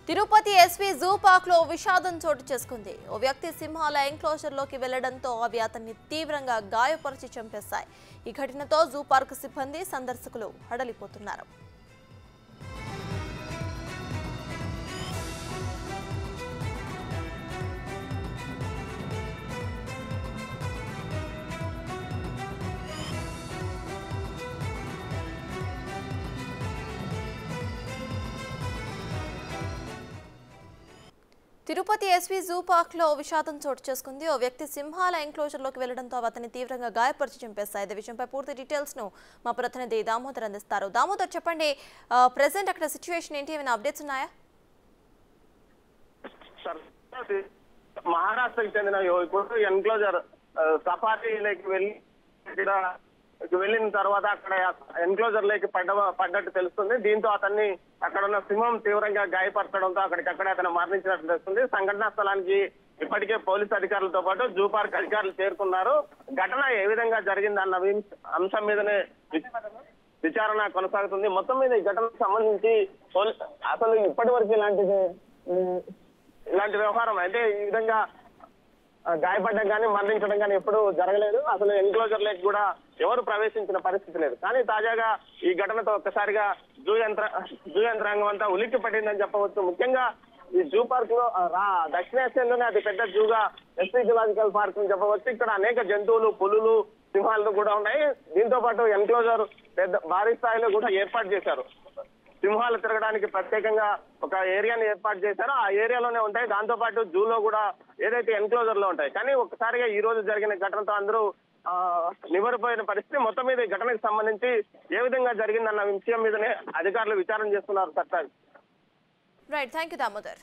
Tirupati SV zoo park లో విషాదం చోటు చేసుకుంది. ఓ వ్యక్తి సింహాల ఎంక్లోజర్ లోకి వెళ్లడంతో అవి అతన్ని తీవ్రంగా గాయపరిచి చంపేశాయి. ఈ ఘటనతో జూ పార్క్ సిబ్బంది సందర్శకులు హడలిపోతున్నారు. తిరుపతి ఎస్వీ జూ పార్క్ లో విషాదం చోటు చేసుకుంది. ఓ వ్యక్తి సింహాల ఎంక్లోజర్ లోకి వెళ్లడంతో అతన్ని తీవ్రంగా గాయపరిచి చంపేశాయి. ఇదే విషయంపై పూర్తి డీటెయిల్స్ ను మా ప్రతినిధి దామోదర్ అందిస్తారు. దామోదర్, చెప్పండి, ప్రెసెంట్ అక్కడ సిచ్యువేషన్ ఏంటి? ఏమైనా అప్డేట్స్ ఉన్నాయా? మహారాష్ట్రకు చెందిన యువకుడు ఎన్క్లోజర్ సఫారీలోకి వెళ్ళిన తర్వాత అక్కడ ఎన్క్లోజర్ లేకి పడ్డట్టు తెలుస్తుంది. దీంతో అతన్ని అక్కడ ఉన్న సింహం తీవ్రంగా గాయపరచడంతో అక్కడికక్కడే అతను మరణించినట్టు తెలుస్తుంది. సంఘటనా స్థలానికి ఇప్పటికే పోలీసు అధికారులతో పాటు జూ పార్క్ అధికారులు చేరుకున్నారు. ఘటన ఏ విధంగా జరిగిందన్న అంశం మీదనే విచారణ కొనసాగుతుంది. మొత్తం మీద ఈ ఘటనకు సంబంధించి అసలు ఇప్పటి వరకు ఇలాంటి వ్యవహారం అయితే ఈ విధంగా గాయపడడం కానీ మరణించడం కానీ ఎప్పుడూ జరగలేదు. అసలు ఎన్క్లోజర్ లేక్ కూడా ఎవరు ప్రవేశించిన పరిస్థితి లేదు. కానీ తాజాగా ఈ ఘటనతో ఒక్కసారిగా జూ యంత్రాంగం అంతా ఉలిక్కి పడిందని చెప్పవచ్చు. ముఖ్యంగా ఈ జూ పార్క్ లో దక్షిణాసియాలోనే అతి పెద్ద జూగా ఎస్వీ జులాజికల్ పార్క్ అని చెప్పవచ్చు. ఇక్కడ అనేక జంతువులు, పులులు, సింహాలు కూడా ఉన్నాయి. దీంతో పాటు ఎన్క్లోజర్ భారీ స్థాయిలో కూడా ఏర్పాటు చేశారు. సింహాలు తిరగడానికి ప్రత్యేకంగా ఒక ఏరియాని ఏర్పాటు చేశారు. ఆ ఏరియాలోనే ఉంటాయి. దాంతో పాటు జూలో కూడా ఏదైతే ఎన్క్లోజర్ లో ఉంటాయి. కానీ ఒక్కసారిగా ఈ రోజు జరిగిన ఘటనతో అందరూ నివరిపోయిన పరిస్థితి. మొత్తం మీద ఈ ఘటనకు సంబంధించి ఏ విధంగా జరిగిందన్న విషయం మీదనే అధికారులు విచారణ చేస్తున్నారు. సత్తాజ్. Right, thank you Damodar.